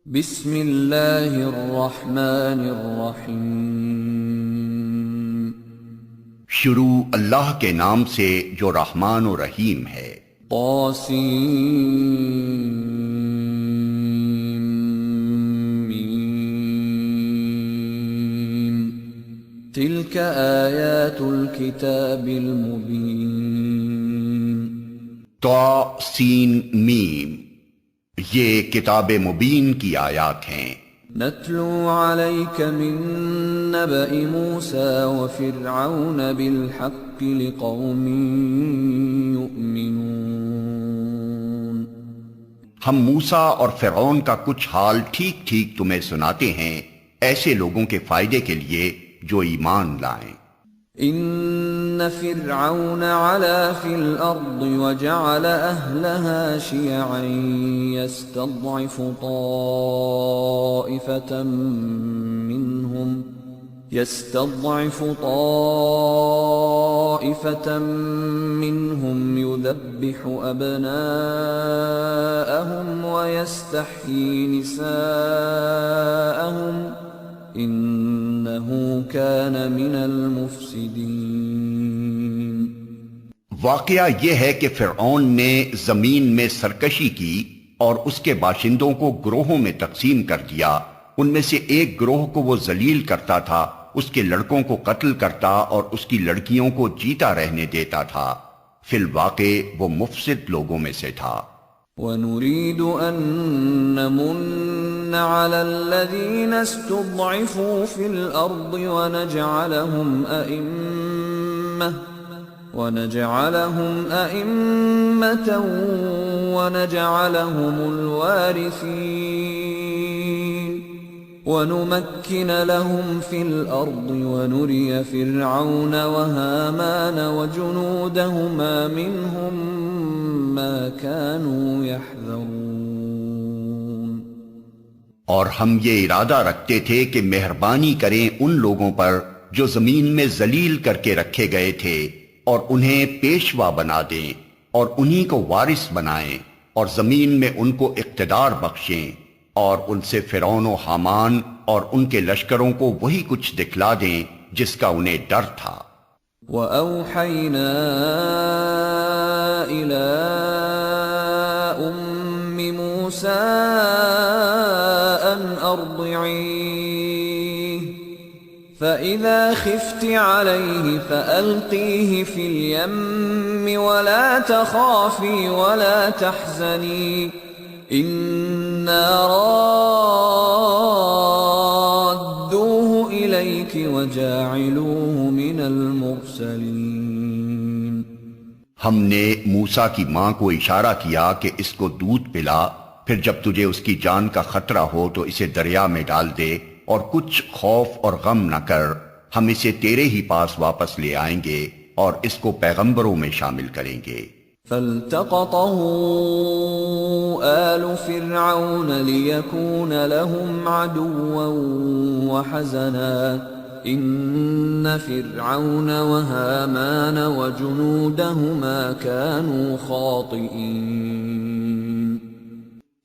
بسم اللہ الرحمن الرحیم۔ شروع اللہ کے نام سے جو رحمان و رحیم ہے۔ طاسیم تلک آیات الکتاب المبین۔ طا سین میم، یہ کتاب مبین کی آیات ہیں۔ نتلو علیک من نبأ موسیٰ وفرعون بالحق لقوم یؤمنون۔ ہم موسیٰ اور فرعون کا کچھ حال ٹھیک ٹھیک تمہیں سناتے ہیں، ایسے لوگوں کے فائدے کے لیے جو ایمان لائیں۔ ان فرعون علا فی الارض وجعل اہلها شیعا يستضعف طائفة منهم يذبح ابناءهم ويستحيي نساءهم انہو کان من المفسدین۔ واقعہ یہ ہے کہ فرعون نے زمین میں سرکشی کی اور اس کے باشندوں کو گروہوں میں تقسیم کر دیا۔ ان میں سے ایک گروہ کو وہ ذلیل کرتا تھا، اس کے لڑکوں کو قتل کرتا اور اس کی لڑکیوں کو جیتا رہنے دیتا تھا۔ فی الواقع وہ مفسد لوگوں میں سے تھا۔ وَنُرِيدُ أَن نَّمُنَّ عَلَى الَّذِينَ اسْتُضْعِفُوا فِي الْأَرْضِ وَنَجْعَلَهُمْ أَئِمَّةً وَنَجْعَلَهُمُ الْوَارِثِينَ وَنُمَكِّنَ لَهُمْ فِي الْأَرْضِ وَنُرِيَ فِرْعَوْنَ وَهَامَانَ وَجُنُودَهُمَا مِنْهُمْ مَا كَانُوا يَحْذَرُونَ۔ اور ہم یہ ارادہ رکھتے تھے کہ مہربانی کریں ان لوگوں پر جو زمین میں ذلیل کر کے رکھے گئے تھے، اور انہیں پیشوا بنا دیں اور انہی کو وارث بنائیں، اور زمین میں ان کو اقتدار بخشیں، اور ان سے فرعون و حامان اور ان کے لشکروں کو وہی کچھ دکھلا دیں جس کا انہیں ڈر تھا۔ وَأَوْحَيْنَا إِلَىٰ أُمِّ مُوسَىٰ أَنْ أَرْضِعِيهِ فَإِذَا خِفْتِ عَلَيْهِ فَأَلْقِيهِ فِي الْيَمِّ وَلَا تَخَافِي وَلَا تَحْزَنِي إِنَّا رَادُّوهُ إِلَيْكِ وَجَاعِلُوهُ مِنَ الْمُرْسَلِينَ۔ ہم نے موسیٰ کی ماں کو اشارہ کیا کہ اس کو دودھ پلا، پھر جب تجھے اس کی جان کا خطرہ ہو تو اسے دریا میں ڈال دے، اور کچھ خوف اور غم نہ کر، ہم اسے تیرے ہی پاس واپس لے آئیں گے اور اس کو پیغمبروں میں شامل کریں گے۔ فَالْتَقَطَهُ آلُ فِرْعَوْنَ لِيَكُونَ لَهُمْ عَدُوًّا وَحَزَنًا إِنَّ فِرْعَوْنَ وَهَامَانَ وَجُنُودَهُمَا كَانُوا خَاطِئِينَ۔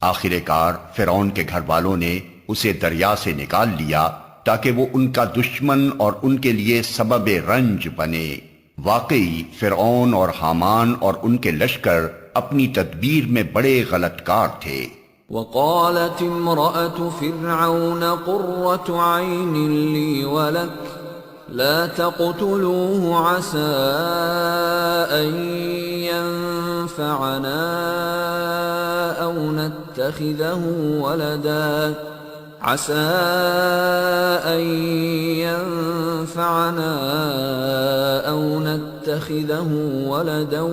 آخر کار فرعون کے گھر والوں نے اسے دریا سے نکال لیا تاکہ وہ ان کا دشمن اور ان کے لیے سبب رنج بنے۔ واقعی فرعون اور حامان اور ان کے لشکر اپنی تدبیر میں بڑے غلط کار تھے۔ وقالت امرأة فرعون قرة عين لي ولك لا تقتلوه عسى أن ينفعنا أو نتخذه ولدا عسى أن ينفعنا أو نتخذه ولدا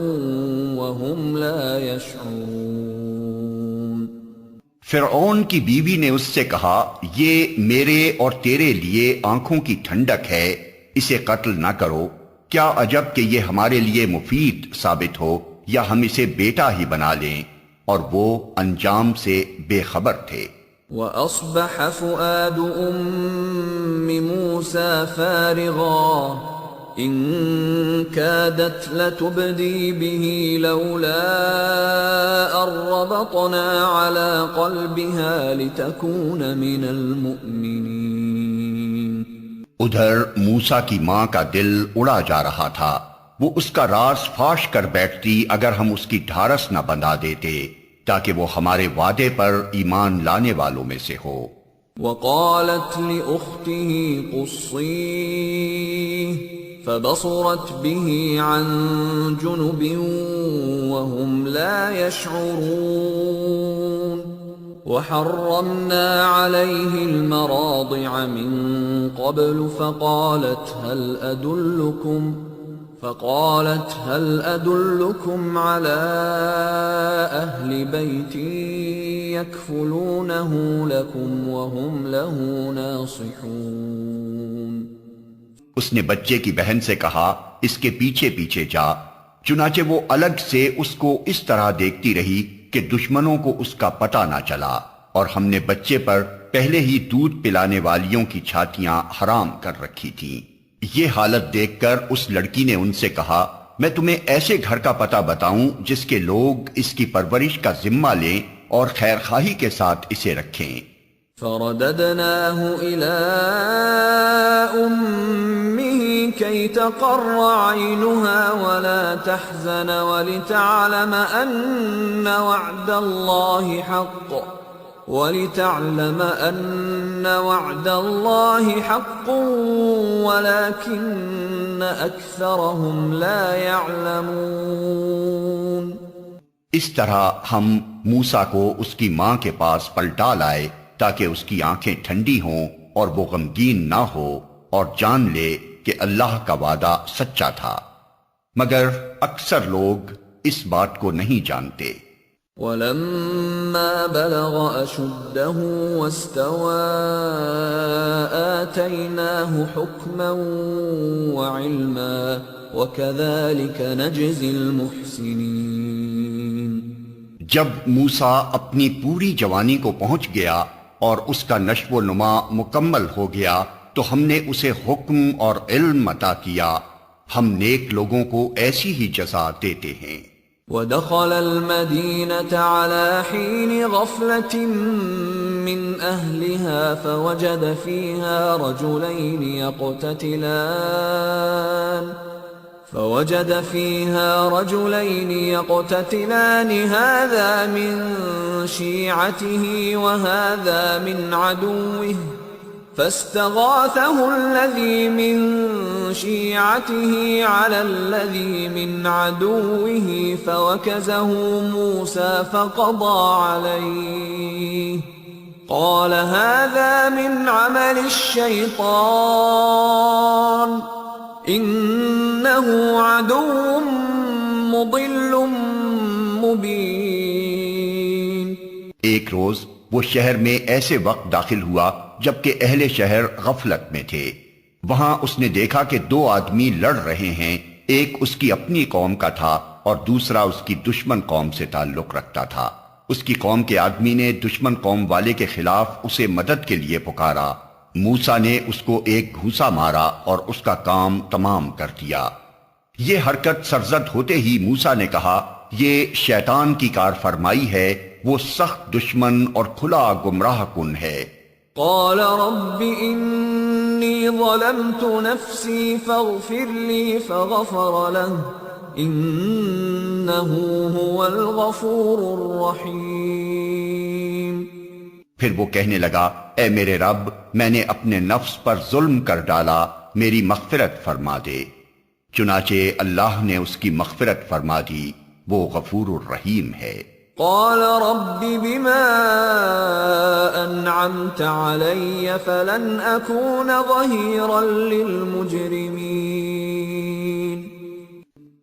وهم لا يشعرون۔ فرعون کی بیوی نے اس سے کہا، یہ میرے اور تیرے لیے آنکھوں کی ٹھنڈک ہے، اسے قتل نہ کرو، کیا عجب کہ یہ ہمارے لیے مفید ثابت ہو یا ہم اسے بیٹا ہی بنا لیں، اور وہ انجام سے بے خبر تھے۔ وَأَصْبَحَ فُؤَادُ أُمِّ مُوسَىٰ فَارِغًا إن كادت لتبدي به لولا أن ربطنا على قلبها لتكون من المؤمنين. ادھر موسیٰ کی ماں کا دل اڑا جا رہا تھا، وہ اس کا راز فاش کر بیٹھتی اگر ہم اس کی ڈھارس نہ بندھا دیتے تاکہ وہ ہمارے وعدے پر ایمان لانے والوں میں سے ہو. وقالت لأخته قصيه فبصرت به عن جنب وهم لا يشعرون. وحرمنا عليه المراضع من قبل فقالت هل أدلكم على أهل بيت يكفلونه لكم وهم له ناصحون. اس نے بچے کی بہن سے کہا اس کے پیچھے پیچھے جا، چنانچہ وہ الگ سے اس کو اس طرح دیکھتی رہی کہ دشمنوں کو اس کا پتہ نہ چلا، اور ہم نے بچے پر پہلے ہی دودھ پلانے والیوں کی چھاتیاں حرام کر رکھی تھیں. یہ حالت دیکھ کر اس لڑکی نے ان سے کہا میں تمہیں ایسے گھر کا پتہ بتاؤں جس کے لوگ اس کی پرورش کا ذمہ لیں اور خیر خواہی کے ساتھ اسے رکھیں. فرددناه إلى أمه كي تقر عينها ولا تحزن ولتعلم أن وعد الله حق ولكن أكثرهم لا يعلمون. اس طرح ہم موسیٰ کو اس کی ماں کے پاس پلٹا لائے تاکہ اس کی آنکھیں ٹھنڈی ہوں اور وہ غمگین نہ ہو اور جان لے کہ اللہ کا وعدہ سچا تھا، مگر اکثر لوگ اس بات کو نہیں جانتے. وَلَمَّا بَلَغَ أَشُدَّهُ وَاسْتَوَى آتَيْنَاهُ حُكْمًا وَعِلْمًا وَكَذَلِكَ نَجْزِي الْمُحْسِنِينَ. جب موسیٰ اپنی پوری جوانی کو پہنچ گیا اور اس کا نشو و نما مکمل ہو گیا تو ہم نے اسے حکم اور علم عطا کیا، ہم نیک لوگوں کو ایسی ہی جزا دیتے ہیں. وَدَخَلَ الْمَدِينَةَ عَلَى حِينِ غَفْلَةٍ مِّنْ أَهْلِهَا فوجد فيها رجلين يقتتلان هذا من شيعته وهذا من عدوه فاستغاثه الذي من شيعته على الذي من عدوه فوكزه موسى فقضى عليه قال هذا من عمل الشيطان انه عدو مضل مبين. ایک روز وہ شہر میں ایسے وقت داخل ہوا جبکہ اہل شہر غفلت میں تھے. وہاں اس نے دیکھا کہ دو آدمی لڑ رہے ہیں، ایک اس کی اپنی قوم کا تھا اور دوسرا اس کی دشمن قوم سے تعلق رکھتا تھا. اس کی قوم کے آدمی نے دشمن قوم والے کے خلاف اسے مدد کے لیے پکارا. موسیٰ نے اس کو ایک گھوسا مارا اور اس کا کام تمام کر دیا. یہ حرکت سرزد ہوتے ہی موسیٰ نے کہا یہ شیطان کی کار فرمائی ہے، وہ سخت دشمن اور کھلا گمراہ کن ہے. قال رب انی ظلمت نفسی فاغفر لی فغفر له انه هو الغفور الرحیم. پھر وہ کہنے لگا اے میرے رب میں نے اپنے نفس پر ظلم کر ڈالا، میری مغفرت فرما دے. چنانچہ اللہ نے اس کی مغفرت فرما دی، وہ غفور الرحیم ہے. قال رب بما انعمت علی فلن اکون ظہیرا للمجرمین.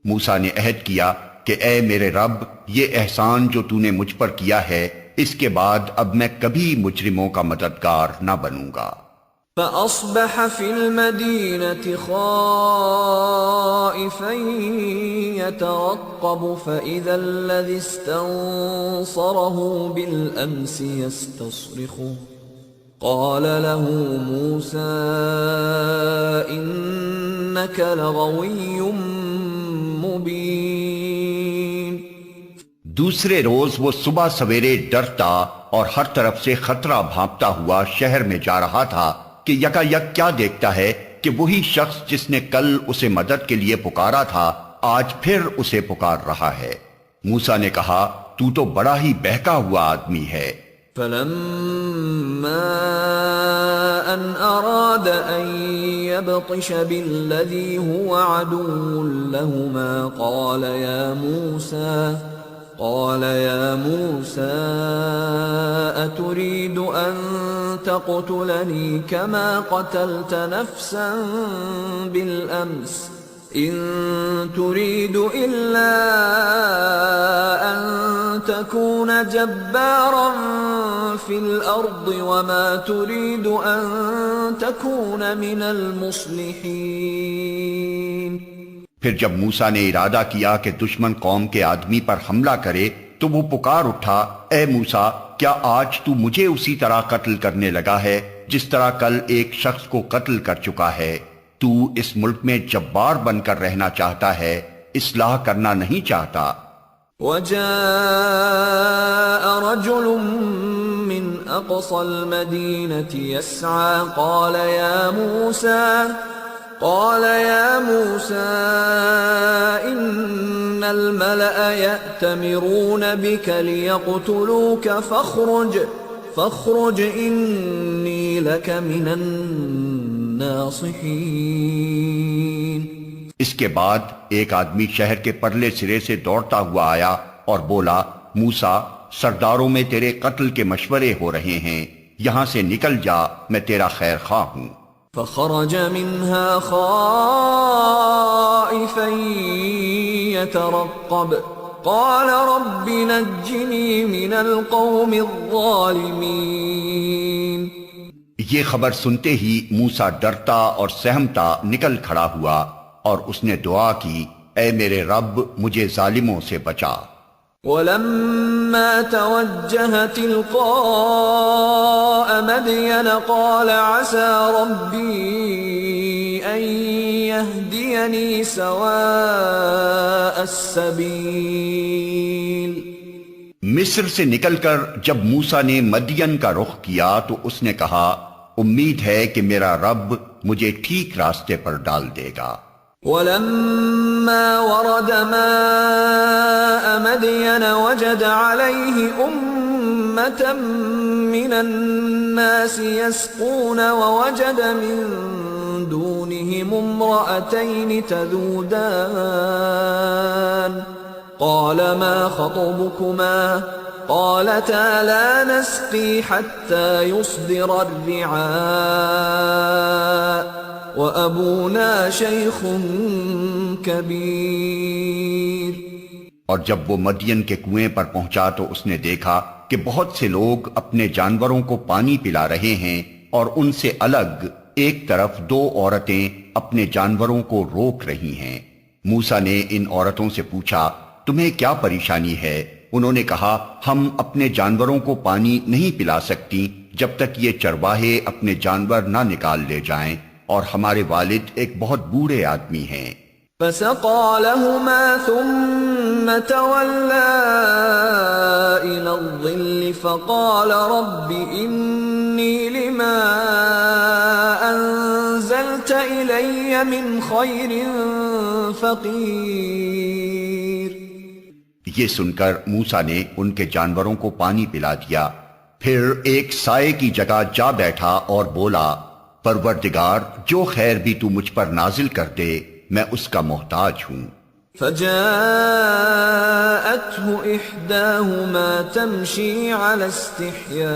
موسیٰ نے عہد کیا کہ اے میرے رب یہ احسان جو تو نے مجھ پر کیا ہے اس کے بعد اب میں کبھی مجرموں کا مددگار نہ بنوں گا. فأصبح في المدينة خائفا يترقب فإذا الذي استنصره بالأمس يستصرخه قال له موسى إن إنك لغوي مبين. دوسرے روز وہ صبح سویرے ڈرتا اور ہر طرف سے خطرہ بھانپتا ہوا شہر میں جا رہا تھا کہ یکا یک کیا دیکھتا ہے کہ وہی شخص جس نے کل اسے مدد کے لیے پکارا تھا آج پھر اسے پکار رہا ہے. موسیٰ نے کہا تو تو بڑا ہی بہکا ہوا آدمی ہے. فلما أن أراد أن يبطش بالذي هو عدو لهما قال يا موسى أتريد أن تقتلني كما قتلت نفسا بالأمس إن تريد إلا أن تكون جبارا في الأرض وما تريد أن تكون من المصلحين. پھر جب موسیٰ نے ارادہ کیا کہ دشمن قوم کے آدمی پر حملہ کرے تو وہ پکار اٹھا اے موسیٰ کیا آج تو مجھے اسی طرح قتل کرنے لگا ہے جس طرح کل ایک شخص کو قتل کر چکا ہے؟ تو اس ملک میں جبار بن کر رہنا چاہتا ہے اصلاح کرنا نہیں چاہتا. وجاء رجل من أقصى المدينة يسعى قال يا موسى إن الملأ يأتمرون بك ليقتلوك فاخرج إني لك من الناصحين. اس کے بعد ایک آدمی شہر کے پرلے سرے سے دوڑتا ہوا آیا اور بولا موسیٰ سرداروں میں تیرے قتل کے مشورے ہو رہے ہیں یہاں سے نکل جا میں تیرا خیر خواہ ہوں. فخرج منها خائفا يترقب قال رب نجني من القوم الظالمين. یہ خبر سنتے ہی موسیٰ ڈرتا اور سہمتا نکل کھڑا ہوا اور اس نے دعا کی اے میرے رب مجھے ظالموں سے بچا. ولما توجه تلقاء مدين قال عسى ربي أن يهديني سواء السبيل. مصر سے نکل کر جب موسیٰ نے مدین کا رخ کیا تو اس نے کہا امید ہے کہ میرا رب مجھے ٹھیک راستے پر ڈال دے گا. ولما ورد ماء مدين وجد عليه أمة من الناس يسقون ووجد من دونهم امرأتين تذودان قال ما خطبكما قالتا لا نسقي حتى يصدر الرعاء وَأَبُونَا شَيْخٌ كَبِيرٌ. اور جب وہ مدین کے کنویں پر پہنچا تو اس نے دیکھا کہ بہت سے لوگ اپنے جانوروں کو پانی پلا رہے ہیں اور ان سے الگ ایک طرف دو عورتیں اپنے جانوروں کو روک رہی ہیں. موسیٰ نے ان عورتوں سے پوچھا تمہیں کیا پریشانی ہے؟ انہوں نے کہا ہم اپنے جانوروں کو پانی نہیں پلا سکتی جب تک یہ چرواہے اپنے جانور نہ نکال لے جائیں اور ہمارے والد ایک بہت بوڑھے آدمی ہیں. فسقى لهما ثم تولى إلى الظل فقال رب إني لما أنزلت إلي من خير فقير. یہ سن کر موسیٰ نے ان کے جانوروں کو پانی پلا دیا پھر ایک سائے کی جگہ جا بیٹھا اور بولا پروردگار جو خیر بھی تو مجھ پر نازل کر دے میں اس کا محتاج ہوں. فجاءته إحداهما تمشي على استحياء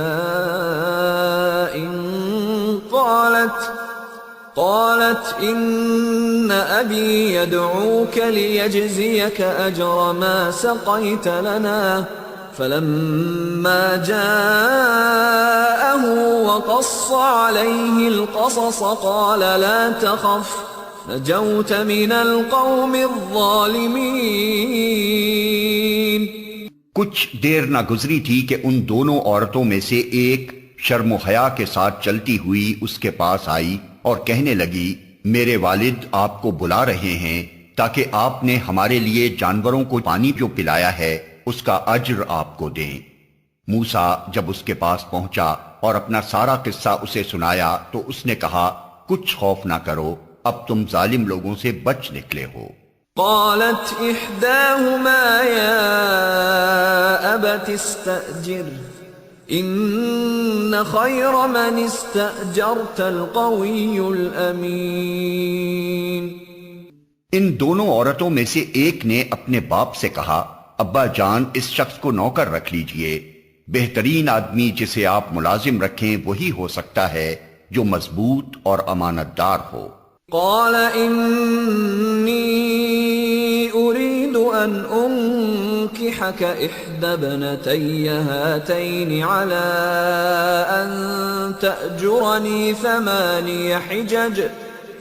قالت إن أبي يدعوك ليجزيك أجر ما سقيت لنا فلما جاءه وقص عليه القصص قال لا تخف نجوت من القوم الظالمين. کچھ دیر نہ گزری تھی کہ ان دونوں عورتوں میں سے ایک شرم و حیا کے ساتھ چلتی ہوئی اس کے پاس آئی اور کہنے لگی میرے والد آپ کو بلا رہے ہیں تاکہ آپ نے ہمارے لیے جانوروں کو پانی جو پلایا ہے اس کا اجر آپ کو دیں۔ موسیٰ جب اس کے پاس پہنچا اور اپنا سارا قصہ اسے سنایا تو اس نے کہا، کچھ خوف نہ کرو، اب تم ظالم لوگوں سے بچ نکلے ہو۔ قالت إحداهما يا أبت استأجر إن خير من استأجرت القوي الأمين۔ ان دونوں عورتوں میں سے ایک نے اپنے باپ سے کہا، ابا جان اس شخص کو نوکر رکھ لیجئے، بہترین آدمی جسے آپ ملازم رکھیں وہی ہو سکتا ہے جو مضبوط اور امانت دار ہو۔ قال إني أريد أن أنكحك إحدى ابنتي هاتين على أن تأجرني 8 حجج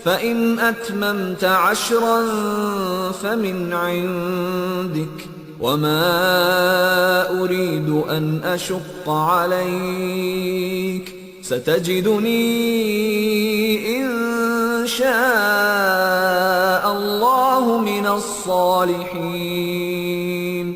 فإن أتممت 10 فمن عندك وما أريد أن أشق عليك ستجدني إن شاء اللہ من الصالحین۔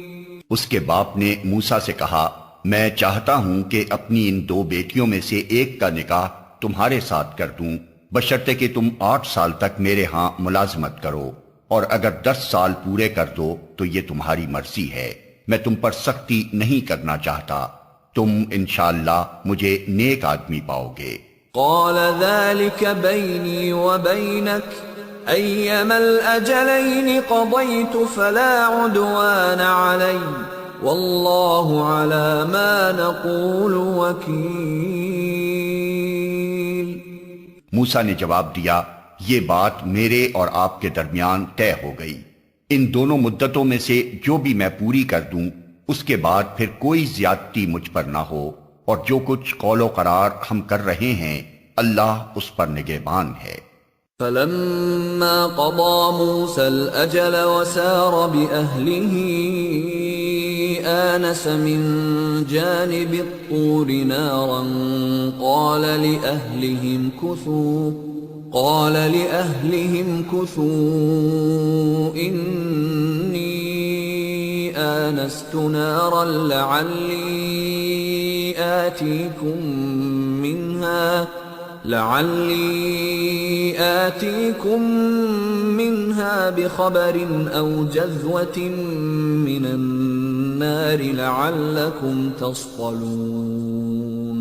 اس کے باپ نے موسیٰ سے کہا، میں چاہتا ہوں کہ اپنی ان 2 بیٹیوں میں سے ایک کا نکاح تمہارے ساتھ کر دوں، بشرطے کہ تم 8 سال تک میرے ہاں ملازمت کرو، اور اگر 10 سال پورے کر دو تو یہ تمہاری مرضی ہے، میں تم پر سختی نہیں کرنا چاہتا، تم انشاءاللہ مجھے نیک آدمی پاؤ گے۔ قال ذلك بيني وبينك أيما الأجلين قضيت فلا عدوان علي والله على ما نقول وكيل۔ موسیٰ نے جواب دیا، یہ بات میرے اور آپ کے درمیان طے ہو گئی، ان دونوں مدتوں میں سے جو بھی میں پوری کر دوں اس کے بعد پھر کوئی زیادتی مجھ پر نہ ہو، اور جو کچھ قول و قرار ہم کر رہے ہیں اللہ اس پر نگہبان ہے۔ فلما قضى موسى الأجل وسار بأهله آنس من جانب الطور نارا قال لأهلهم كثوا إني آنست نارا لعلي آتيكم منها بخبر أو جذوة من النار لعلكم تصطلون۔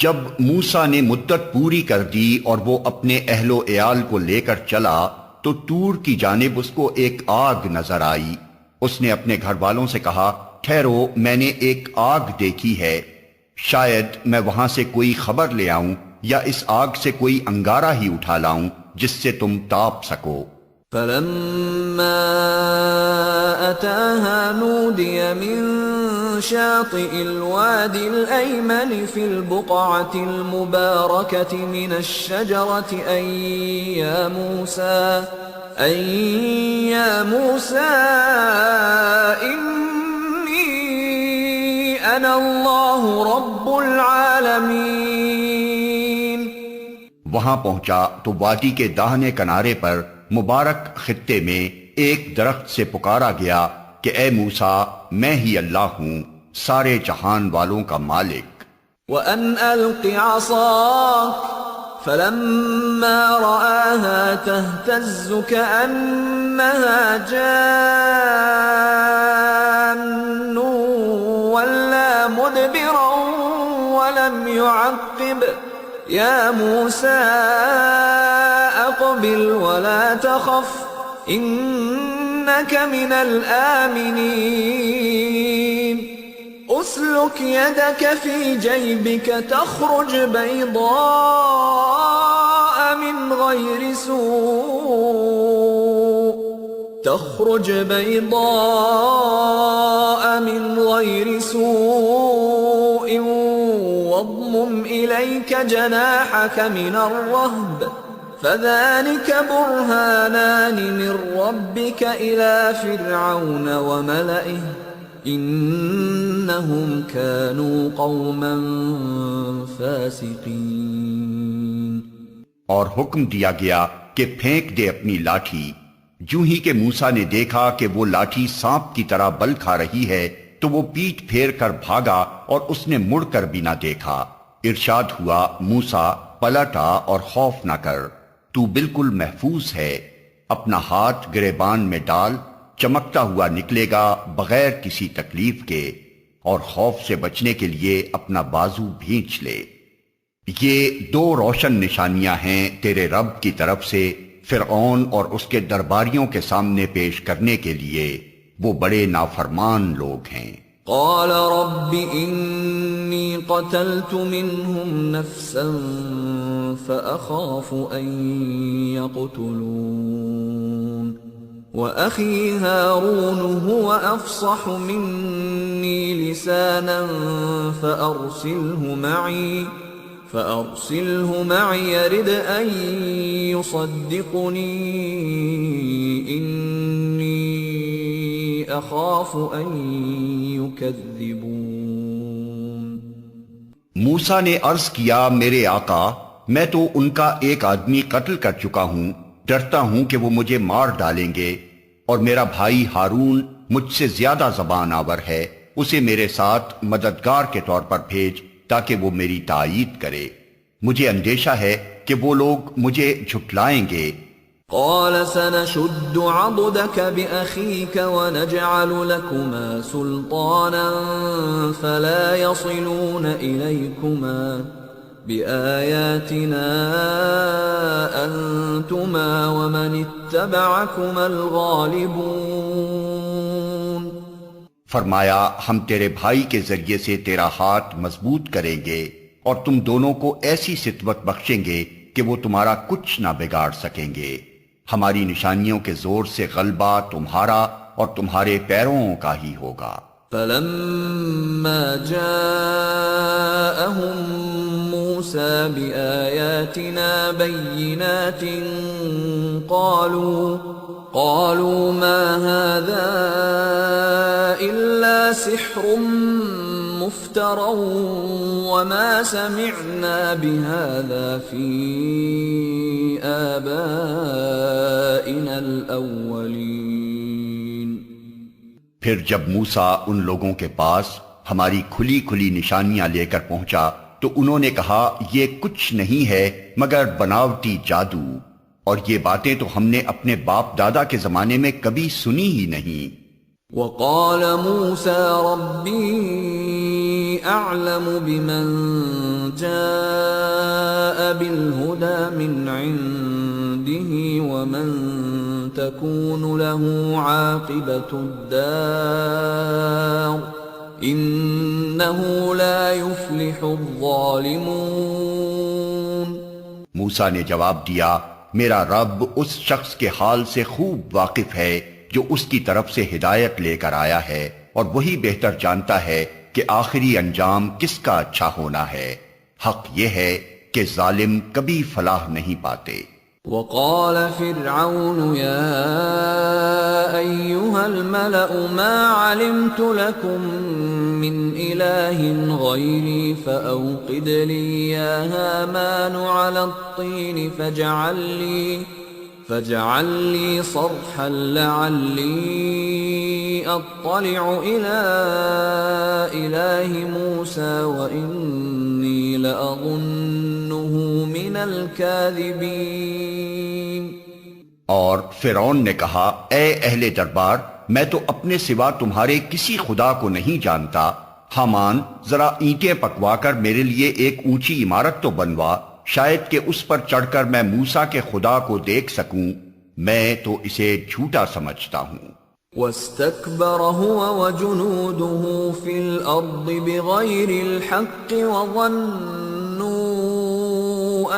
جب موسیٰ نے مدت پوری کر دی اور وہ اپنے اہل و عیال کو لے کر چلا تو طور کی جانب اس کو ایک آگ نظر آئی۔ اس نے اپنے گھر والوں سے کہا، ٹھہرو، میں نے ایک آگ دیکھی ہے، شاید میں وہاں سے کوئی خبر لے آؤں یا اس آگ سے کوئی انگارہ ہی اٹھا لاؤں جس سے تم تاپ سکو۔ فلما أتاها نودي من شاطئ الوادي الأيمن في البقعة المباركة من الشجرة أن يا موسى إني أنا الله رب العالمين۔ وہاں پہنچا تو وادی کے داہنے کنارے پر مبارک خطے میں ایک درخت سے پکارا گیا کہ اے موسیٰ، میں ہی اللہ ہوں، سارے جہان والوں کا مالک۔ وَأَنْ أَلْقِ عَصَاكَ فَلَمَّا رَآهَا تَهْتَزُّ كَأَنَّهَا جَانٌّ وَلَّى مُدْبِرًا وَلَمْ يُعَقِّبْ يَا مُوسَىٰ أَقْبِلْ وَلَا تَخَفْ إِنَّكَ مِنَ الْآمِنِينَ أُسْلُكْ يَدَكَ فِي جَيْبِكَ تَخْرُجْ بَيْضَاءَ مِنْ غَيْرِ سُوءٍ واضمم إليك جناحك من الرهب فذلك برهانان من ربك إلى فرعون وملئه إنهم كانوا قوما فاسقين۔ اور حکم دیا گیا کہ پھینک دے اپنی لاٹھی۔ جوں ہی کہ موسیٰ نے دیکھا کہ وہ لاٹھی سانپ کی طرح بل کھا رہی ہے تو وہ پیٹھ پھیر کر بھاگا اور اس نے مڑ کر بھی نہ دیکھا۔ ارشاد ہوا، موسیٰ پلٹا اور خوف نہ کر، تو بالکل محفوظ ہے، اپنا ہاتھ گریبان میں ڈال، چمکتا ہوا نکلے گا بغیر کسی تکلیف کے، اور خوف سے بچنے کے لیے اپنا بازو بھینچ لے۔ یہ دو روشن نشانیاں ہیں تیرے رب کی طرف سے فرعون اور اس کے درباریوں کے سامنے پیش کرنے کے لیے، وہ بڑے نافرمان لوگ ہیں۔ قال رب إني قتلت منهم نفسا فأخاف أن يقتلون وأخي هارون هو أفصح مني لسانا فأرسله معي يرد أن يصدقني إني أخاف أن يكذبون۔ موسیٰ نے عرض کیا، میرے آقا میں تو ان کا ایک آدمی قتل کر چکا ہوں، ڈرتا ہوں کہ وہ مجھے مار ڈالیں گے، اور میرا بھائی ہارون مجھ سے زیادہ زبان آور ہے، اسے میرے ساتھ مددگار کے طور پر بھیج تاکہ وہ میری تائید کرے، مجھے اندیشہ ہے کہ وہ لوگ مجھے جھٹلائیں گے۔ قال سنشد عضدك بأخيك ونجعل لكما سلطانا فلا يصلون إليكما بآياتنا أنتما ومن اتبعكما الغالبون۔ فرمایا، ہم تیرے بھائی کے ذریعے سے تیرا ہاتھ مضبوط کریں گے اور تم دونوں کو ایسی ستوت بخشیں گے کہ وہ تمہارا کچھ نہ بگاڑ سکیں گے، ہماری نشانیوں کے زور سے غلبہ تمہارا اور تمہارے پیروں کا ہی ہوگا۔ فلما جاءهم موسى بآياتنا بينات قالوا ما هذا إلا سحر مفترى وما سمعنا بهذا في آبائنا الأولين۔ پھر جب موسیٰ ان لوگوں کے پاس ہماری کھلی کھلی نشانیاں لے کر پہنچا تو انہوں نے کہا، یہ کچھ نہیں ہے مگر بناوٹی جادو، اور یہ باتیں تو ہم نے اپنے باپ دادا کے زمانے میں کبھی سنی ہی نہیں۔ وقال موسى ربي أعلم بمن جاء بالهدى من عنده ومن تكون له عاقبة الدار إنه لا يفلح الظالمون۔ موسیٰ نے جواب دیا، میرا رب اس شخص کے حال سے خوب واقف ہے جو اس کی طرف سے ہدایت لے کر آیا ہے، اور وہی بہتر جانتا ہے کہ آخری انجام کس کا اچھا ہونا ہے۔ حق یہ ہے کہ ظالم کبھی فلاح نہیں پاتے۔ وقال فرعون يا أيها الملأ ما علمت لكم من إله غيري فأوقد لي يا هامان على الطين فاجعل لي صرحا لعلي أطلع إلى إله موسى وإني لأظنه من الكاذبين۔ اور فرعون نے کہا، اے اہل دربار، میں تو اپنے سوا تمہارے کسی خدا کو نہیں جانتا، حامان ذرا اینٹیں پکوا کر میرے لیے ایک اونچی عمارت تو بنوا، شاید کہ اس پر چڑھ کر میں موسیٰ کے خدا کو دیکھ سکوں، میں تو اسے جھوٹا سمجھتا ہوں۔ واستكبر هو وجنوده في الأرض بغير الحق وظنوا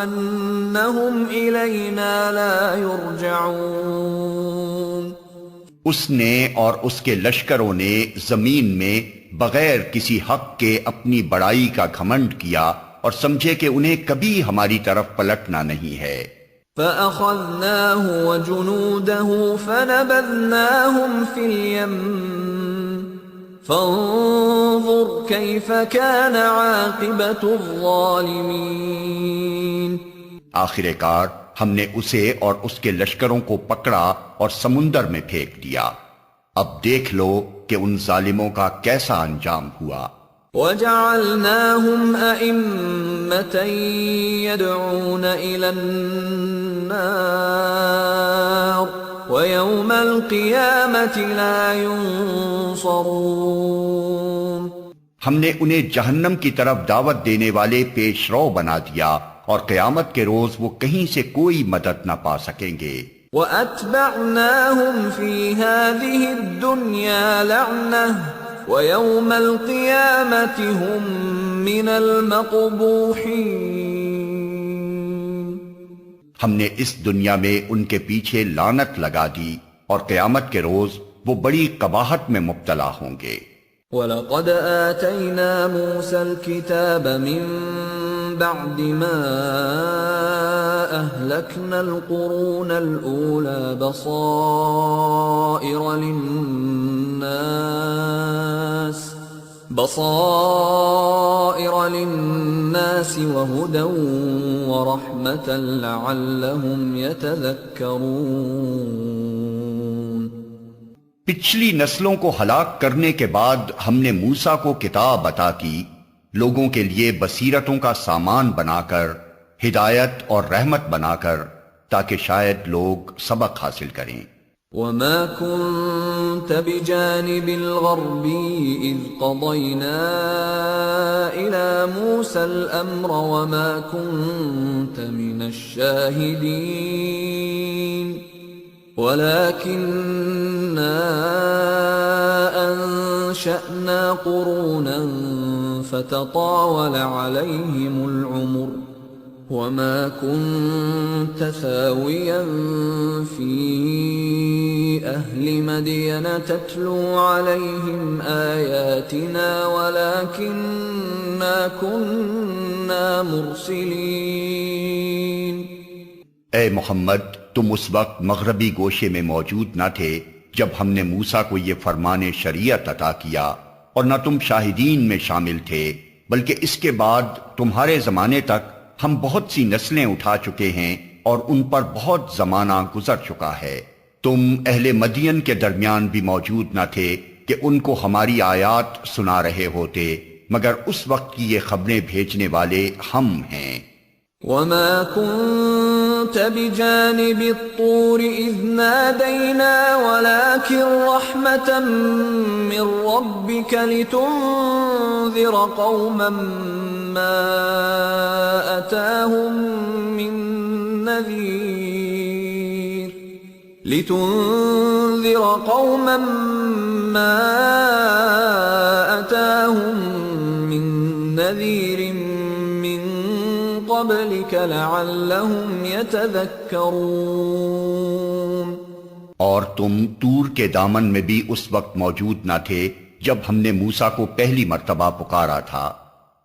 أنهم إلينا لا يرجعون۔ اس نے اور اس کے لشکروں نے زمین میں بغیر کسی حق کے اپنی بڑائی کا گھمنڈ کیا اور سمجھے کہ انہیں کبھی ہماری طرف پلٹنا نہیں ہے۔ فَأَخَذْنَاهُ وَجُنُودَهُ فَنَبَذْنَاهُمْ فِي الْيَمِّ فَانظُرْ كَيْفَ كَانَ عَاقِبَةُ الظَّالِمِينَ۔ آخر کار ہم نے اسے اور اس کے لشکروں کو پکڑا اور سمندر میں پھینک دیا۔ اب دیکھ لو کہ ان ظالموں کا کیسا انجام ہوا۔ وَجَعَلْنَاهُمْ أَئِمَّةً يَدْعُونَ إِلَى النَّارِ وَيَوْمَ الْقِيَامَةِ لَا يُنصَرُونَ۔ ہم نے انہیں جہنم کی طرف دعوت دینے والے پیش رو بنا دیا اور قیامت کے روز وہ کہیں سے کوئی مدد نہ پا سکیں گے۔ وَأَتْبَعْنَاهُمْ فِي هَذِهِ الدُّنْيَا لَعْنَةً وَيَوْمَ الْقِيَامَةِ هُمْ مِنَ الْمَقْبُوحِينَ۔ ہم نے اس دنیا میں ان کے پیچھے لعنت لگا دی اور قیامت کے روز وہ بڑی قباحت میں مبتلا ہوں گے۔ وَلَقَدْ آتَيْنَا مُوسَى الْكِتَابَ مِنْ بَعْدِ مَا أَهْلَكْنَا الْقُرُونَ الْأُولَى بَصَائِرَ لِلنَّاسِ وَهُدًى وَرَحْمَةً لَعَلَّهُمْ يَتَذَكَّرُونَ۔ پچھلی نسلوں کو ہلاک کرنے کے بعد ہم نے موسیٰ کو کتاب عطا کی، لوگوں کے لیے بصیرتوں کا سامان بنا کر، ہدایت اور رحمت بنا کر، تاکہ شاید لوگ سبق حاصل کریں۔ وَمَا كُنْتَ بِجَانِبِ الْغَرْبِيِّ إِذْ قَضَيْنَا إِلَى مُوسَى الْأَمْرَ وَمَا كُنْتَ مِنَ الشَّاهِدِينَ وَلَكِنَّا أَنشَأْنَا قُرُونًا فَتَطَاوَلَ عَلَيْهِمُ الْعُمُرُ وَمَا كُنْتَ ثَاوِيًا فِي أَهْلِ مَدْيَنَ تَتْلُو عَلَيْهِمْ آيَاتِنَا وَلَكِنَّا كُنَّا مُرْسِلِينَ۔ اے محمد، تم اس وقت مغربی گوشے میں موجود نہ تھے جب ہم نے موسیٰ کو یہ فرمان شریعت عطا کیا، اور نہ تم شاہدین میں شامل تھے، بلکہ اس کے بعد تمہارے زمانے تک ہم بہت سی نسلیں اٹھا چکے ہیں اور ان پر بہت زمانہ گزر چکا ہے۔ تم اہل مدین کے درمیان بھی موجود نہ تھے کہ ان کو ہماری آیات سنا رہے ہوتے، مگر اس وقت کی یہ خبریں بھیجنے والے ہم ہیں۔ وَمَا كُنْتَ بِجَانِبِ الطُّورِ إِذْ نَادَيْنَا وَلَكِنْ رَحْمَةً مِّن رَّبِّكَ لِتُنذِرَ قَوْمًا مَّا أَتَاهُم مِّن نَّذِيرٍ قَبْلِكَ لَعَلَّهُمْ يَتَذَكَّرُونَ۔ اور تم طور کے دامن میں بھی اس وقت موجود نہ تھے جب ہم نے موسیٰ کو پہلی مرتبہ پکارا تھا،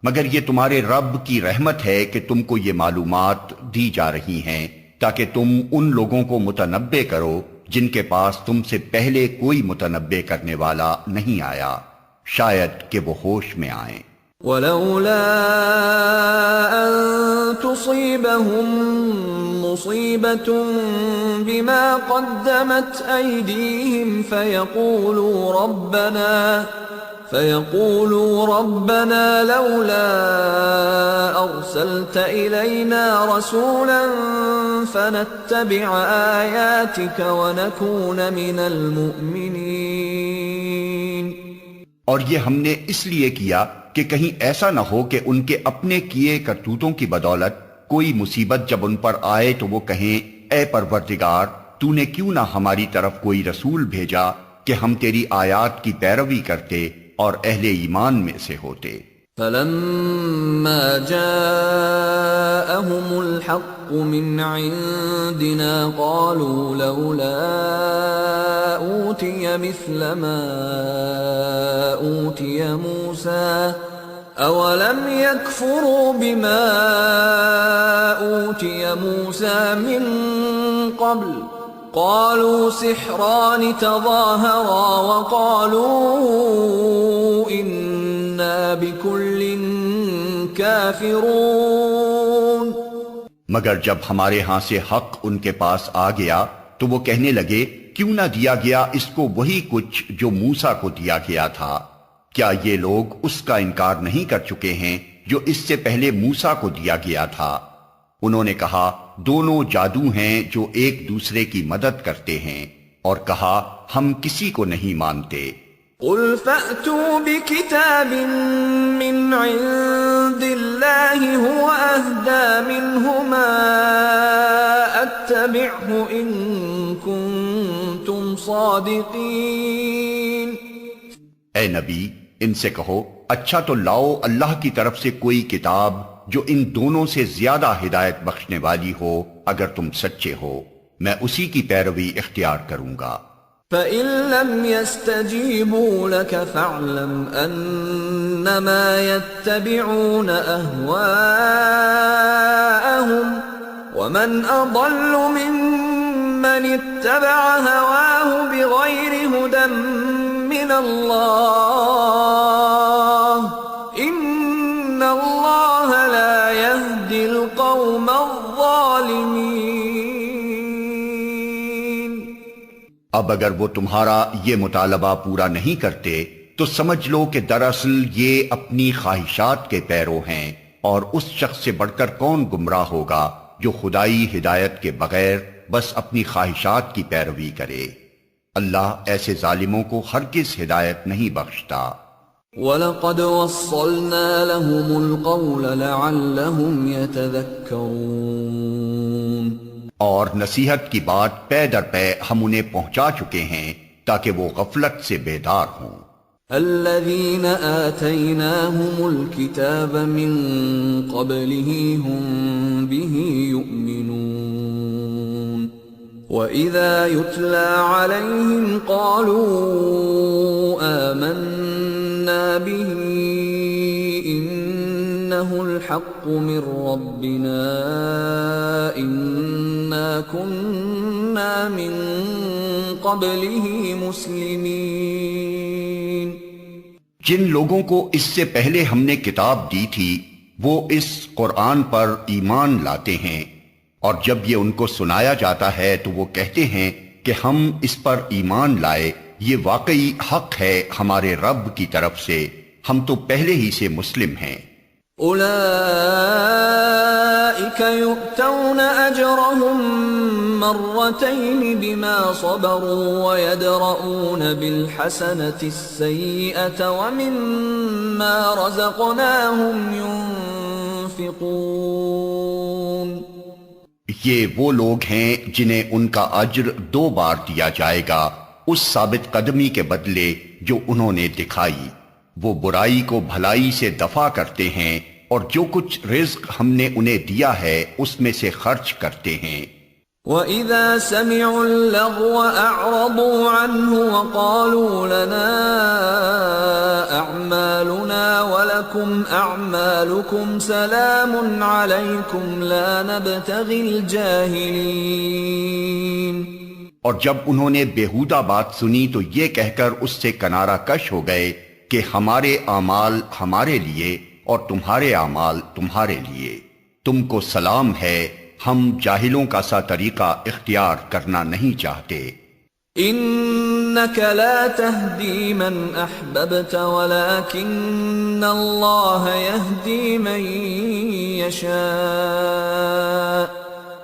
مگر یہ تمہارے رب کی رحمت ہے کہ تم کو یہ معلومات دی جا رہی ہیں تاکہ تم ان لوگوں کو متنبع کرو جن کے پاس تم سے پہلے کوئی متنبع کرنے والا نہیں آیا، شاید کہ وہ ہوش میں آئیں۔ وَلَوْلَا أَن تُصِيبَهُم مُّصِيبَةٌ بِمَا قَدَّمَتْ أَيْدِيهِمْ فَيَقُولُوا رَبَّنَا لَوْلَا أَرْسَلْتَ إِلَيْنَا رَسُولًا فَنَتَّبِعَ آيَاتِكَ وَنَكُونَ مِنَ الْمُؤْمِنِينَ۔ اور یہ ہم نے اس لیے کیا کہ کہیں ایسا نہ ہو کہ ان کے اپنے کیے کرتوتوں کی بدولت کوئی مصیبت جب ان پر آئے تو وہ کہیں، اے پروردگار، تو نے کیوں نہ ہماری طرف کوئی رسول بھیجا کہ ہم تیری آیات کی پیروی کرتے اور اہل ایمان میں سے ہوتے۔ فَلَمَّا جَاءَهُمُ الْحَقُّ مِنْ عِنْدِنَا قَالُوا لَوْلَا أُوتِيَ مِثْلَ مَا أُوتِيَ مُوسَى أَوَلَمْ يَكْفُرُوا بِمَا أُوتِيَ مُوسَى مِنْ قَبْلُ قَالُوا سِحْرَانِ تَظَاهَرَا وَقَالُوا إِنَّا بِكُلٍّ كَافِرُونَ۔ مگر جب ہمارے ہاں سے حق ان کے پاس آ گیا تو وہ کہنے لگے کیوں نہ دیا گیا اس کو وہی کچھ جو موسیٰ کو دیا گیا تھا؟ کیا یہ لوگ اس کا انکار نہیں کر چکے ہیں جو اس سے پہلے موسیٰ کو دیا گیا تھا؟ انہوں نے کہا دونوں جادو ہیں جو ایک دوسرے کی مدد کرتے ہیں، اور کہا ہم کسی کو نہیں مانتے۔ قل فأتوا بكتاب من عند الله هو أهدى منهما أتبعه إن كنتم صادقين۔ اے نبی ان سے کہو اچھا تو لاؤ اللہ کی طرف سے کوئی کتاب جو ان دونوں سے زیادہ ہدایت بخشنے والی ہو، اگر تم سچے ہو، میں اسی کی پیروی اختیار کروں گا۔ فَإِن لَّمْ يَسْتَجِيبُوا لَكَ فَاعْلَمْ أَنَّمَا يَتَّبِعُونَ أَهْوَاءَهُمْ وَمَنْ أَضَلُّ مِمَّنِ اتَّبَعَ هَوَاهُ بِغَيْرِ هُدًى مِّنَ اللَّهِ إِنَّ اللَّهَ لَا يَهْدِي الْقَوْمَ الظَّالِمِينَ۔ اب اگر وہ تمہارا یہ مطالبہ پورا نہیں کرتے تو سمجھ لو کہ دراصل یہ اپنی خواہشات کے پیرو ہیں، اور اس شخص سے بڑھ کر کون گمراہ ہوگا جو خدائی ہدایت کے بغیر بس اپنی خواہشات کی پیروی کرے۔ اللہ ایسے ظالموں کو ہرگز ہدایت نہیں بخشتا۔ وَلَقَدْ وَصَّلْنَا لَهُمُ الْقَوْلَ لَعَلَّهُمْ يَتَذَكَّرُونَ۔ اور نصیحت کی بات پے در پے ہم انہیں پہنچا چکے ہیں تاکہ وہ غفلت سے بیدار ہوں۔ الَّذِينَ آتَيْنَاهُمُ الْكِتَابَ مِنْ قَبْلِهِ هُمْ بِهِ يُؤْمِنُونَ وَإِذَا يُتْلَى عَلَيْهِمْ قَالُوا آمَنَّا بِهِ إِنَّهُ الْحَقُّ مِنْ رَبِّنَا إِنَّا كُنَّا مِنْ قَبْلِهِ مُسْلِمِينَ۔ جن لوگوں کو اس سے پہلے ہم نے کتاب دی تھی وہ اس قرآن پر ایمان لاتے ہیں، اور جب یہ ان کو سنایا جاتا ہے تو وہ کہتے ہیں کہ ہم اس پر ایمان لائے، یہ واقعی حق ہے ہمارے رب کی طرف سے، ہم تو پہلے ہی سے مسلم ہیں۔ اولئک یؤتون اجرهم مرتين بما صبروا ويدرؤون بالحسنة السيئة ومما رزقناهم ينفقون۔ یہ وہ لوگ ہیں جنہیں ان کا اجر 2 بار دیا جائے گا اس ثابت قدمی کے بدلے جو انہوں نے دکھائی، وہ برائی کو بھلائی سے دفع کرتے ہیں اور جو کچھ رزق ہم نے انہیں دیا ہے اس میں سے خرچ کرتے ہیں۔ وَإِذَا سَمِعُوا اللَّغْوَ أَعْرَضُوا عَنْهُ وَقَالُوا لَنَا أَعْمَالُنَا وَلَكُمْ أَعْمَالُكُمْ سَلَامٌ عَلَيْكُمْ لَا نَبْتَغِي الْجَاهِلِينَ۔ اور جب انہوں نے بیہودہ بات سنی تو یہ کہہ کر اس سے کنارہ کش ہو گئے کہ ہمارے اعمال ہمارے لیے اور تمہارے اعمال تمہارے لیے، تم کو سلام ہے، ہم جاہلوں کا سا طریقہ اختیار کرنا نہیں چاہتے۔ انک لا تہدی من احببت ولکن اللہ یہدی من یشاء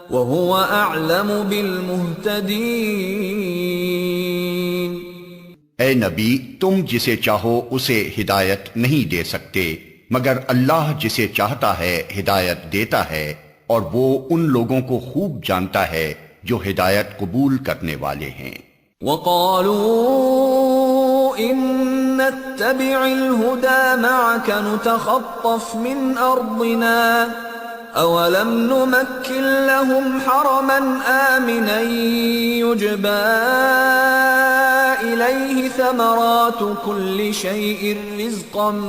وہو اعلم بالمہتدین۔ اے نبی تم جسے چاہو اسے ہدایت نہیں دے سکتے، مگر اللہ جسے چاہتا ہے ہدایت دیتا ہے، اور وہ ان لوگوں کو خوب جانتا ہے جو ہدایت قبول کرنے والے ہیں۔ وَقَالُوا إِن نَّتَّبِعِ الْهُدَى مَعَكَ نُتَخَطَّفْ مِنْ أَرْضِنَا أَوَلَمْ نُمَكِّنْ لَهُمْ حَرَمًا آمِنًا يُجْبَى إِلَيْهِ ثَمَرَاتُ كُلِّ شَيْءٍ رِزْقًا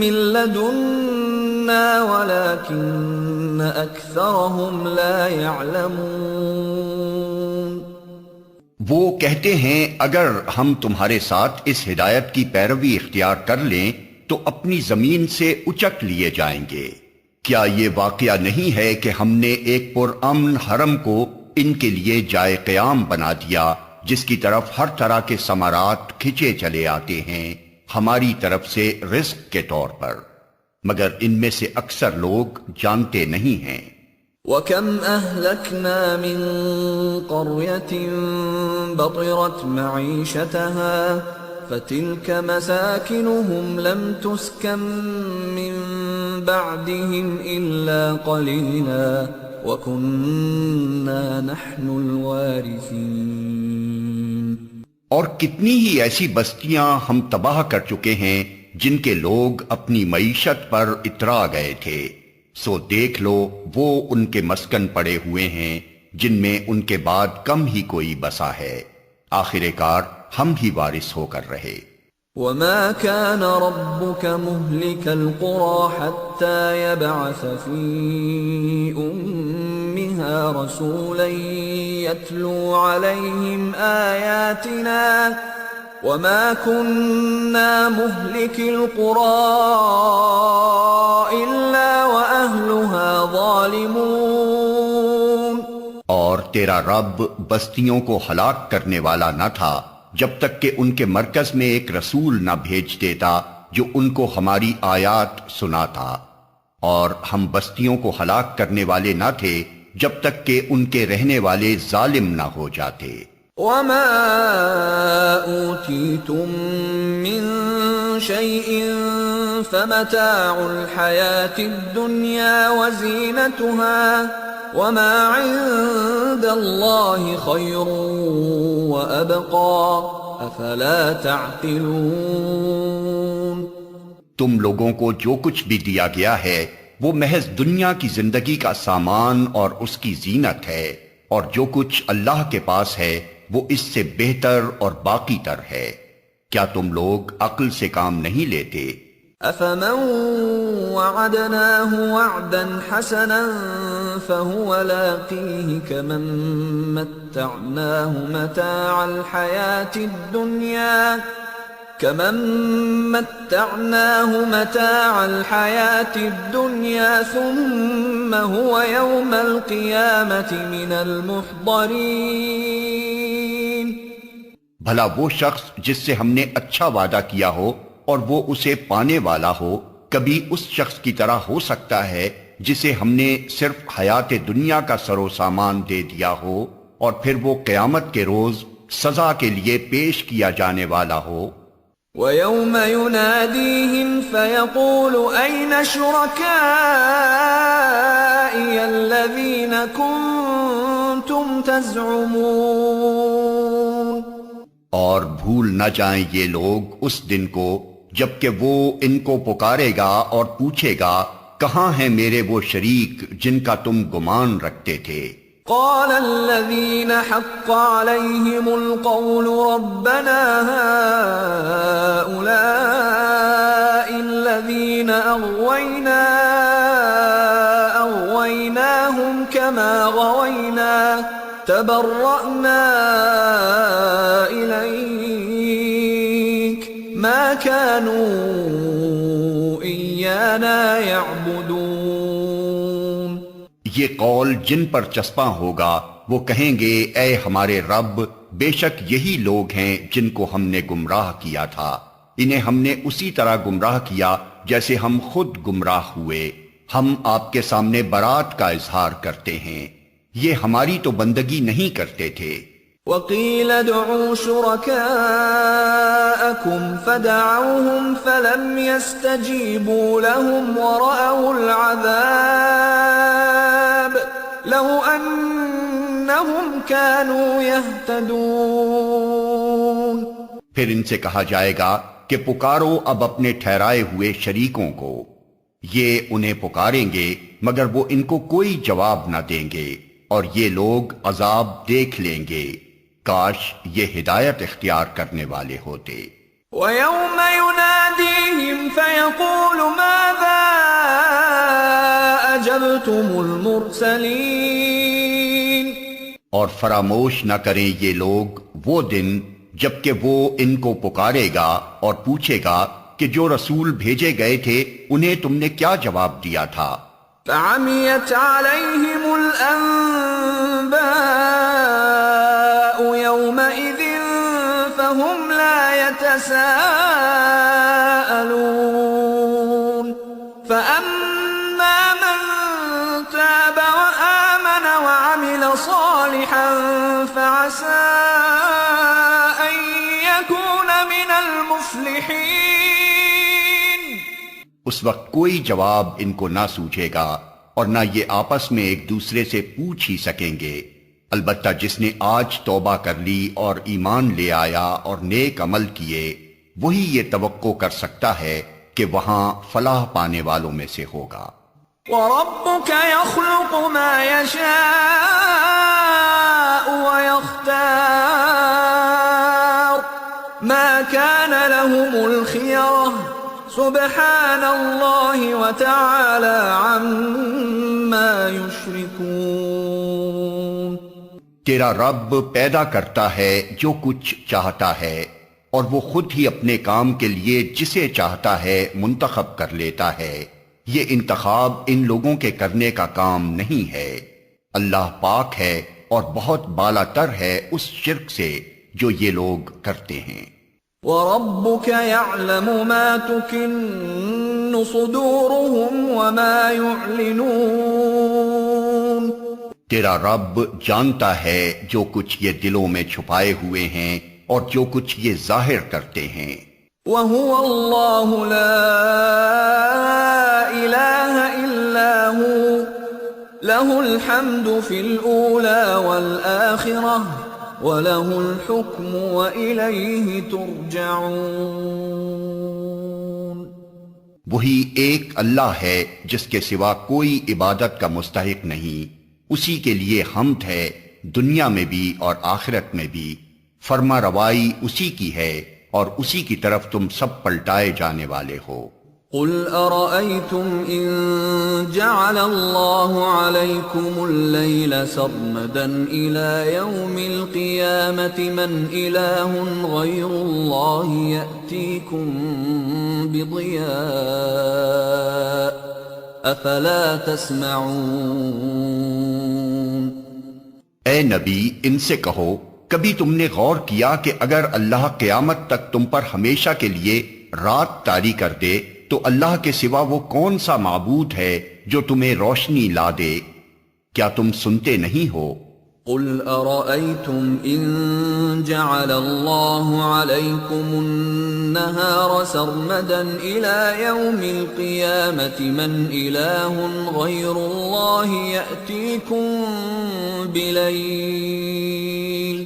مِّن لَّدُنَّا وَلَكِنَّ أَكْثَرَهُمْ لَا يَعْلَمُونَ۔ وہ کہتے ہیں اگر ہم تمہارے ساتھ اس ہدایت کی پیروی اختیار کر لیں تو اپنی زمین سے اچک لیے جائیں گے۔ کیا یہ واقعہ نہیں ہے کہ ہم نے ایک پرامن حرم کو ان کے لیے جائے قیام بنا دیا، جس کی طرف ہر طرح کے ثمرات کھچے چلے آتے ہیں ہماری طرف سے رزق کے طور پر، مگر ان میں سے اکثر لوگ جانتے نہیں ہیں۔ وَكَمْ أَهْلَكْنَا مِنْ قَرْيَةٍ بَطِرَتْ مَعِيشَتَهَا فَتِلْكَ مَسَاكِنُهُمْ لَمْ تُسْكَنْ مِنْ بَعْدِهِمْ إِلَّا قَلِيلًا وَكُنَّا نَحْنُ الْوَارِثِينَ۔ اور کتنی ہی ایسی بستیاں ہم تباہ کر چکے ہیں جن کے لوگ اپنی معیشت پر اترا گئے تھے، سو دیکھ لو وہ ان کے مسکن پڑے ہوئے ہیں جن میں ان کے بعد کم ہی کوئی بسا ہے، آخر کار ہم ہی وارث ہو کر رہے۔ وَمَا كَانَ رَبُّكَ مُهْلِكَ الْقُرَى حَتَّى يَبْعَثَ فِي أُمِّهَا رَسُولًا يَتْلُو عَلَيْهِمْ آيَاتِنَا وَمَا كُنَّا مُهْلِكِ الْقُرَى إِلَّا وَأَهْلُهَا ظَالِمُونَ۔ اور تیرا رب بستیوں کو ہلاک کرنے والا نہ تھا جب تک کہ ان کے مرکز میں ایک رسول نہ بھیج دیتا جو ان کو ہماری آیات سناتا، اور ہم بستیوں کو ہلاک کرنے والے نہ تھے جب تک کہ ان کے رہنے والے ظالم نہ ہو جاتے۔ وَمَا أُوتِيتُم مِّن شَيْءٍ فَمَتَاعُ الْحَيَاةِ الدُّنْيَا وَزِينَتُهَا وَمَا عِندَ اللَّهِ خَيْرٌ وَأَبْقَى أَفَلَا تَعْقِلُونَ۔ تم لوگوں کو جو کچھ بھی دیا گیا ہے وہ محض دنیا کی زندگی کا سامان اور اس کی زینت ہے، اور جو کچھ اللہ کے پاس ہے وہ اس سے بہتر اور باقی تر ہے۔ کیا تم لوگ عقل سے کام نہیں لیتے؟ أَفَمَن وَعَدْنَاهُ وَعْدًا حَسَنًا فَهُوَ لَاقِيهِ كَمَن مَّتَّعْنَاهُ مَتَاعَ الْحَيَاةِ الدُّنْيَا ثُمَّ هُوَ يَوْمَ الْقِيَامَةِ مِنَ الْمُحْضَرِينَ۔ بھلا وہ شخص جس سے ہم نے اچھا وعدہ کیا ہو اور وہ اسے پانے والا ہو، کبھی اس شخص کی طرح ہو سکتا ہے جسے ہم نے صرف حیات دنیا کا سر و سامان دے دیا ہو اور پھر وہ قیامت کے روز سزا کے لیے پیش کیا جانے والا ہو؟ وَيَوْمَ يُنَادِيهِمْ فَيَقُولُ أَيْنَ شُرَكَائِيَ الَّذِينَ كُنتُمْ تَزْعُمُونَ۔ اور بھول نہ جائیں یہ لوگ اس دن کو جبکہ وہ ان کو پکارے گا اور پوچھے گا کہاں ہیں میرے وہ شریک جن کا تم گمان رکھتے تھے؟ قال الذين حق عليهم القول ربنا هؤلاء الذين أغويناهم كما غوينا تبرأنا إليك ما كانوا إيانا يعبدون۔ یہ قول جن پر چسپاں ہوگا وہ کہیں گے اے ہمارے رب، بے شک یہی لوگ ہیں جن کو ہم نے گمراہ کیا تھا، انہیں ہم نے اسی طرح گمراہ کیا جیسے ہم خود گمراہ ہوئے، ہم آپ کے سامنے برات کا اظہار کرتے ہیں، یہ ہماری تو بندگی نہیں کرتے تھے۔ وَقِيلَ ادْعُوا شُرَكَاءَكُمْ فَدَعَوْهُمْ فَلَمْ يَسْتَجِيبُوا لَهُمْ وَرَأَوُا الْعَذَابَ لَوْ أَنَّهُمْ كَانُوا يَهْتَدُونَ۔ پھر ان سے کہا جائے گا کہ پکارو اب اپنے ٹھہرائے ہوئے شریکوں کو، یہ انہیں پکاریں گے مگر وہ ان کو کوئی جواب نہ دیں گے، اور یہ لوگ عذاب دیکھ لیں گے، کاش یہ ہدایت اختیار کرنے والے ہوتے۔ وَيَوْمَ يُنَادِيهِمْ فَيَقُولُ مَاذَا أَجَبْتُمُ الْمُرْسَلِينَ۔ اور فراموش نہ کریں یہ لوگ وہ دن جبکہ وہ ان کو پکارے گا اور پوچھے گا کہ جو رسول بھیجے گئے تھے انہیں تم نے کیا جواب دیا تھا؟ فعميت عليهم الأنباء يومئذ فهم لا يتساءلون فأما من تاب وآمن وعمل صالحا فعسى أن يكون من المفلحين. اس وقت کوئی جواب ان کو نہ سوچے گا اور نہ یہ آپس میں ایک دوسرے سے پوچھ ہی سکیں گے، البتہ جس نے آج توبہ کر لی اور ایمان لے آیا اور نیک عمل کیے وہی یہ توقع کر سکتا ہے کہ وہاں فلاح پانے والوں میں سے ہوگا. وَرَبُّكَ يَخْلُقُ مَا يَشَاءُ وَيَخْتَارُ مَا كَانَ لَهُمُ الْخِيَرَةُ سُبْحَانَ اللَّهِ وَتَعَالَى عَمَّا يُشْرِكُونَ. تیرا رب پیدا کرتا ہے جو کچھ چاہتا ہے اور وہ خود ہی اپنے کام کے لیے جسے چاہتا ہے منتخب کر لیتا ہے. یہ انتخاب ان لوگوں کے کرنے کا کام نہیں ہے. اللہ پاک ہے اور بہت بالا تر ہے اس شرک سے جو یہ لوگ کرتے ہیں. وَرَبُّكَ يَعْلَمُ مَا تُكِنُّ صُدُورُهُمْ وَمَا يُعْلِنُونَ. تیرا رب جانتا ہے جو کچھ یہ دلوں میں چھپائے ہوئے ہیں اور جو کچھ یہ ظاہر کرتے ہیں. وَهُوَ اللَّهُ لَا إِلَٰهَ إِلَّا هُوَ لَهُ الْحَمْدُ فِي الْأُولَى وَالْآخِرَةِ وَلَهُ الْحُكْمُ وَإِلَيْهِ تُرْجَعُونَ. وہی ایک اللہ ہے جس کے سوا کوئی عبادت کا مستحق نہیں، اسی کے لیے حمد ہے دنیا میں بھی اور آخرت میں بھی. فرما روائی اسی کی ہے اور اسی کی طرف تم سب پلٹائے جانے والے ہو. قل أرأيتم إن جعل الله عليكم الليل سرمدا إلى يوم القيامة من إله غير الله يأتيكم بضياء أفلا تسمعون. اے نبی ان سے کہو کبھی تم نے غور کیا کہ اگر اللہ قیامت تک تم پر ہمیشہ کے لیے رات طاری کر دے تو اللہ کے سوا وہ کون سا معبود ہے جو تمہیں روشنی لا دے؟ کیا تم سنتے نہیں ہو؟ قل أرأيتم إن جعل الله عليكم النهار سرمدا إلى يوم القيامة من إله غير الله يأتيكم بليل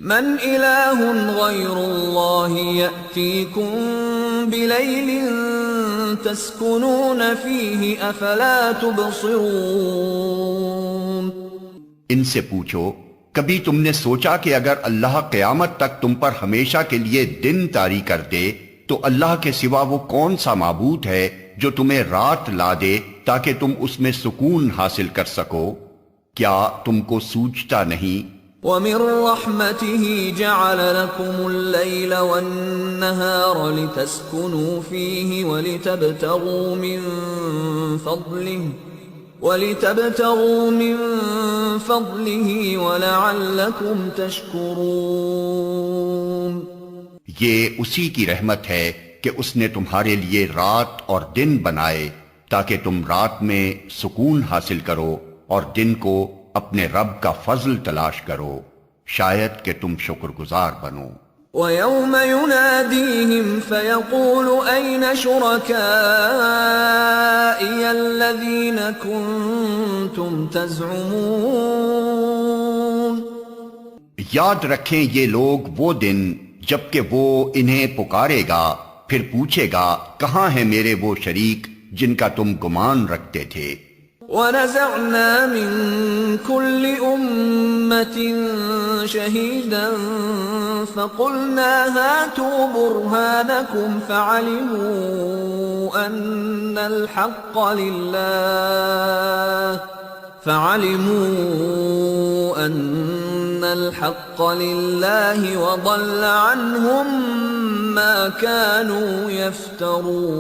من إله غير الله يأتيكم بليل تسكنون فيه أفلا تبصرون. ان سے پوچھو کبھی تم نے سوچا کہ اگر اللہ قیامت تک تم پر ہمیشہ کے لیے دن طاری کر دے تو اللہ کے سوا وہ کون سا معبود ہے جو تمہیں رات لا دے تاکہ تم اس میں سکون حاصل کر سکو؟ کیا تم کو سوچتا نہیں؟ وَمِن رَحْمَتِهِ جَعَلَ لَكُمُ اللَّيْلَ وَالنَّهَارَ لِتَسْكُنُوا فِيهِ وَلِتَبْتَغُوا مِن فَضْلِهِ وَلَعَلَّكُمْ تَشْكُرُونَ. یہ اسی کی رحمت ہے کہ اس نے تمہارے لیے رات اور دن بنائے تاکہ تم رات میں سکون حاصل کرو اور دن کو اپنے رب کا فضل تلاش کرو، شاید کہ تم شکر گزار بنو. وَيَوْمَ يُنَادِيهِمْ فَيَقُولُ أَيْنَ شُرَكَائِيَ الَّذِينَ كُنتُمْ تَزْعُمُونَ. یاد رکھیں یہ لوگ وہ دن جبکہ وہ انہیں پکارے گا پھر پوچھے گا کہاں ہیں میرے وہ شریک جن کا تم گمان رکھتے تھے. وَنَزَعْنَا مِن كُلِّ أُمَّةٍ شَهِيدًا فَقُلْنَا هَاتُوا بُرْهَانَكُمْ فَعَلِمُوا أَنَّ الحق لله وضل عنهم ما كانوا يفترون.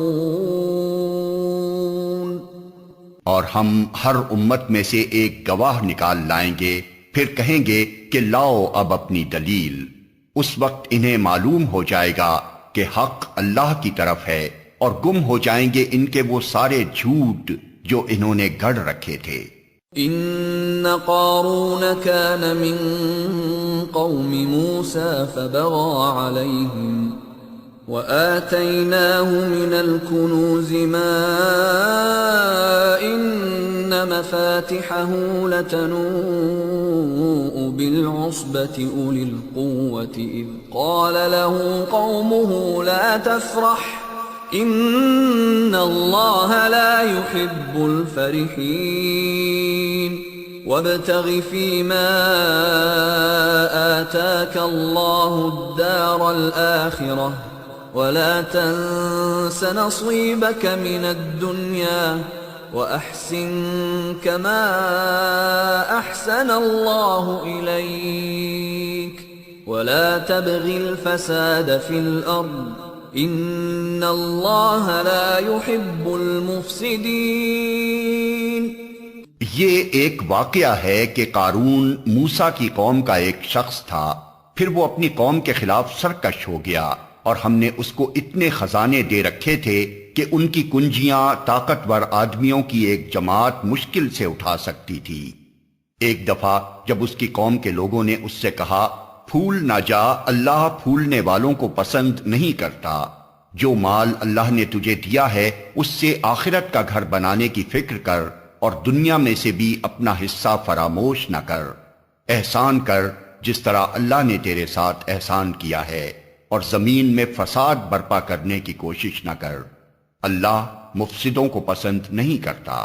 اور ہم ہر امت میں سے ایک گواہ نکال لائیں گے، پھر کہیں گے کہ لاؤ اب اپنی دلیل. اس وقت انہیں معلوم ہو جائے گا کہ حق اللہ کی طرف ہے، اور گم ہو جائیں گے ان کے وہ سارے جھوٹ جو انہوں نے گڑھ رکھے تھے. ان قارون كان من قوم موسى فبغى عليهم وآتيناه من الكنوز ما إن مفاتحه لتنوء بالعصبة أولي القوة إذ قال له قومه لا تفرح إن الله لا يحب الفرحين وابتغ فيما آتاك الله الدار الآخرة ولا تنس نصيبك من الدنيا وأحسن كما أحسن الله إليك ولا تبغ الفساد في الأرض إن الله لا يحب المفسدين. یہ ایک واقعہ ہے کہ قارون موسیٰ کی قوم کا ایک شخص تھا، پھر وہ اپنی قوم کے خلاف سرکش ہو گیا، اور ہم نے اس کو اتنے خزانے دے رکھے تھے کہ ان کی کنجیاں طاقتور آدمیوں کی ایک جماعت مشکل سے اٹھا سکتی تھی. ایک دفعہ جب اس کی قوم کے لوگوں نے اس سے کہا، پھول نہ جا، اللہ پھولنے والوں کو پسند نہیں کرتا. جو مال اللہ نے تجھے دیا ہے اس سے آخرت کا گھر بنانے کی فکر کر، اور دنیا میں سے بھی اپنا حصہ فراموش نہ کر. احسان کر جس طرح اللہ نے تیرے ساتھ احسان کیا ہے، اور زمین میں فساد برپا کرنے کی کوشش نہ کر. اللہ مفسدوں کو پسند نہیں کرتا.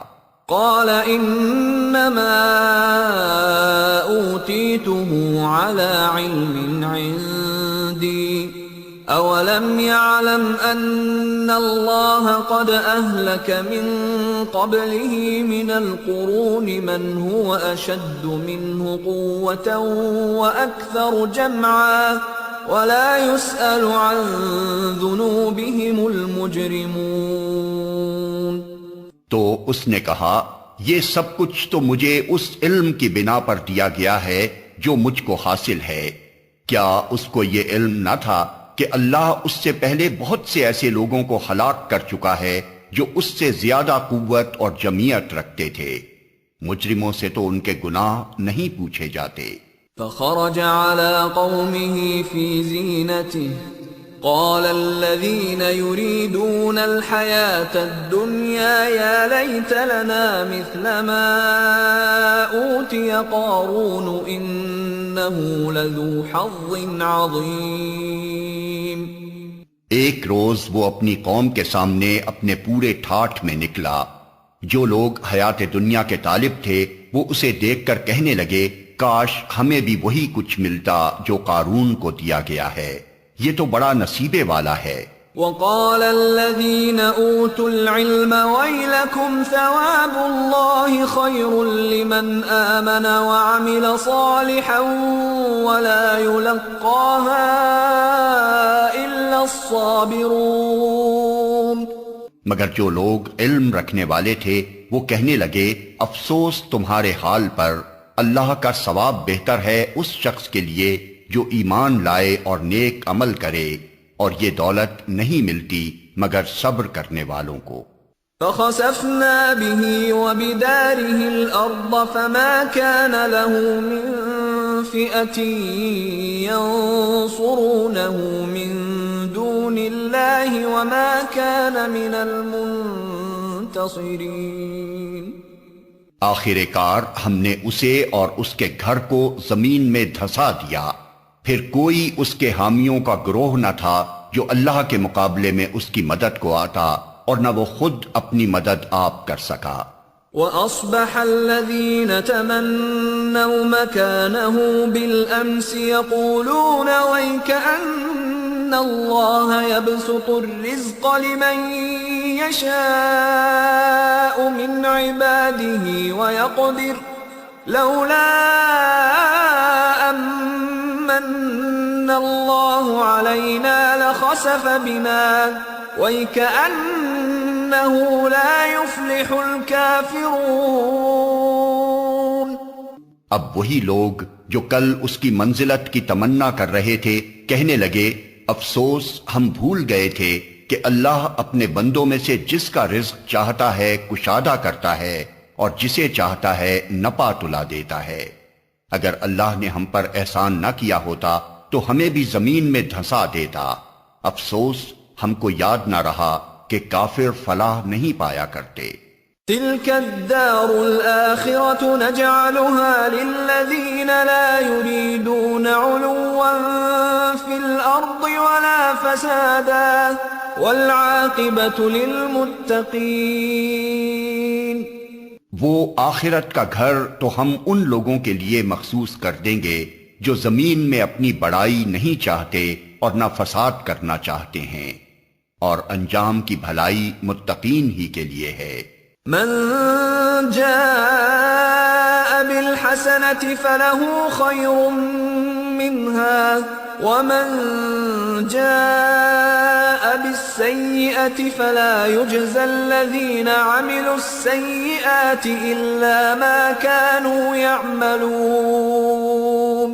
قال انما اوتیته على علم عندي اولم يعلم ان الله قد اهلك من قبله من القرون من هو اشد منه قوة واكثر جمعا ولا يسأل عن ذنوبهم المجرمون. تو اس نے کہا، یہ سب کچھ تو مجھے اس علم کی بنا پر دیا گیا ہے جو مجھ کو حاصل ہے. کیا اس کو یہ علم نہ تھا کہ اللہ اس سے پہلے بہت سے ایسے لوگوں کو ہلاک کر چکا ہے جو اس سے زیادہ قوت اور جمعیت رکھتے تھے؟ مجرموں سے تو ان کے گناہ نہیں پوچھے جاتے. فخرج على قومه في زينته قال الذين يريدون الحياة الدنيا يا ليت لنا مثل ما أوتي قارون إنه لذو حظ عظيم. ایک روز وہ اپنی قوم کے سامنے اپنے پورے ٹھاٹھ میں نکلا. جو لوگ حیات دنیا کے طالب تھے وہ اسے دیکھ کر کہنے لگے، کاش ہمیں بھی وہی کچھ ملتا جو قارون کو دیا گیا ہے، یہ تو بڑا نصیبے والا ہے. وقال الذين اوتوا العلم ويلكم ثواب الله خير لمن آمن وعمل صالحا ولا يلقاها الا الصابرون. مگر جو لوگ علم رکھنے والے تھے وہ کہنے لگے، افسوس تمہارے حال پر، اللہ کا ثواب بہتر ہے اس شخص کے لیے جو ایمان لائے اور نیک عمل کرے، اور یہ دولت نہیں ملتی مگر صبر کرنے والوں کو. فخسفنا به وبداره الأرض فما كان له من فئة ينصرونه من دون الله وما كان من المنتصرين. آخر کار ہم نے اسے اور اس کے گھر کو زمین میں دھسا دیا، پھر کوئی اس کے حامیوں کا گروہ نہ تھا جو اللہ کے مقابلے میں اس کی مدد کو آتا، اور نہ وہ خود اپنی مدد آپ کر سکا. وَأَصْبَحَ الَّذِينَ تَمَنَّوْا مَكَانَهُ بِالْأَمْسِ يَقُولُونَ وَيْكَأَنَّ اللَّهَ يَبْسُطُ الرِّزْقَ لِمَن يَشَاءُ مِنْ عِبَادِهِ وَيَقْدِرُ لولا أمن الله علينا لخسف بنا وَيْكَأَنَّهُ لَا يُفْلِحُ الْكَافِرُونَ۔ اب وہی لوگ جو کل اس کی منزلت کی تمنا کر رہے تھے کہنے لگے افسوس ہم بھول گئے تھے کہ اللہ اپنے بندوں میں سے جس کا رزق چاہتا ہے کشادہ کرتا ہے اور جسے چاہتا ہے نپا تلا دیتا ہے۔ اگر اللہ نے ہم پر احسان نہ کیا ہوتا تو ہمیں بھی زمین میں دھنسا دیتا۔ افسوس ہم کو یاد نہ رہا کہ کافر فلاح نہیں پایا کرتے۔ تِلْكَ الدَّارُ الْآخِرَةُ نَجْعَلُهَا لِلَّذِينَ لَا يُرِيدُونَ عُلُوًّا فِي الْأَرْضِ وَلَا فَسَادًا وَالْعَاقِبَةُ لِلْمُتَّقِينَ۔ وہ آخرت کا گھر تو ہم ان لوگوں کے لیے مخصوص کر دیں گے جو زمین میں اپنی بڑائی نہیں چاہتے اور نہ فساد کرنا چاہتے ہیں، اور انجام کی بھلائی متقین ہی کے لیے ہے۔ من جاء بالحسنة فله خير منها ومن جاء بالسيئة فلا يجزى الذين عملوا السيئات إلا ما كانوا يعملون۔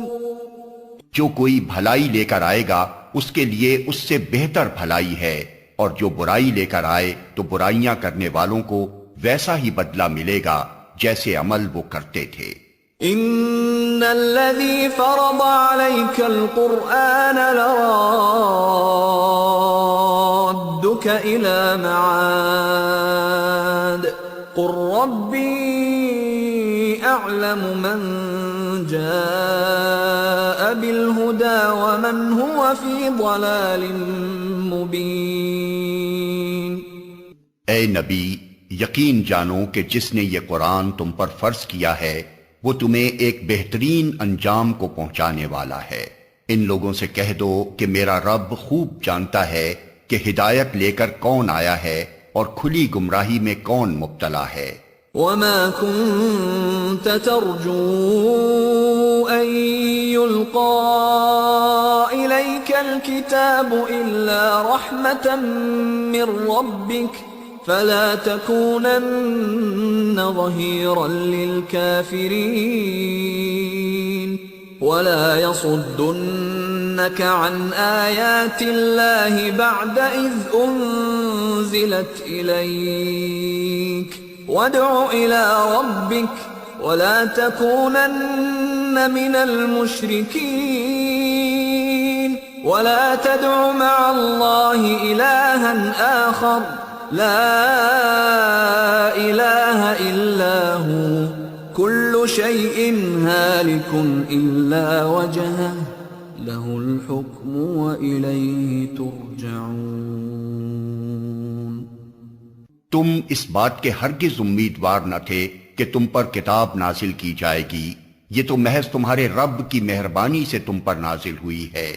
جو کوئی بھلائی لے کر آئے گا اس کے لیے اس سے بہتر بھلائی ہے، اور جو برائی لے کر آئے تو برائیاں کرنے والوں کو ویسا ہی بدلہ ملے گا جیسے عمل وہ کرتے تھے۔ ان الذي فرض عليك القرآن لرادك الى معاد قل ربي اعلم من جاء بالهدى ومن هو في ضلال مبين۔ اے نبی یقین جانو کہ جس نے یہ قرآن تم پر فرض کیا ہے وہ تمہیں ایک بہترین انجام کو پہنچانے والا ہے۔ ان لوگوں سے کہہ دو کہ میرا رب خوب جانتا ہے کہ ہدایت لے کر کون آیا ہے اور کھلی گمراہی میں کون مبتلا ہے۔ وما كنت ترجو أن يلقى إليك الكتاب إلا رحمة من ربك فلا تكونن ظهيرا للكافرين ولا يصدنك عن آيات الله بعد إذ أنزلت إليك وادع إلى ربك ولا تكونن من المشركين ولا تدع مع الله إلها آخر لا إله إلا هو كل شيء هالك إلا وجهه له الحكم وإليه ترجعون۔ تم اس بات کے ہرگز امیدوار نہ تھے کہ تم پر کتاب نازل کی جائے گی، یہ تو محض تمہارے رب کی مہربانی سے تم پر نازل ہوئی ہے،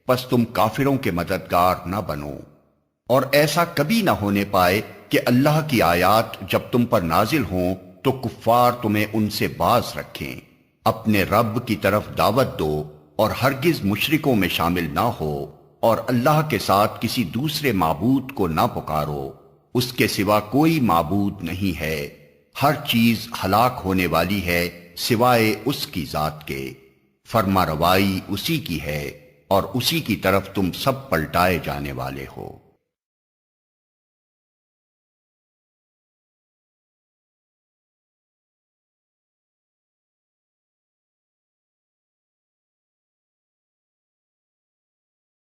پس تم کافروں کے مددگار نہ بنو۔ اور ایسا کبھی نہ ہونے پائے کہ اللہ کی آیات جب تم پر نازل ہوں تو کفار تمہیں ان سے باز رکھیں۔ اپنے رب کی طرف دعوت دو اور ہرگز مشرکوں میں شامل نہ ہو، اور اللہ کے ساتھ کسی دوسرے معبود کو نہ پکارو، اس کے سوا کوئی معبود نہیں ہے، ہر چیز ہلاک ہونے والی ہے سوائے اس کی ذات کے، فرما روائی اسی کی ہے اور اسی کی طرف تم سب پلٹائے جانے والے ہو۔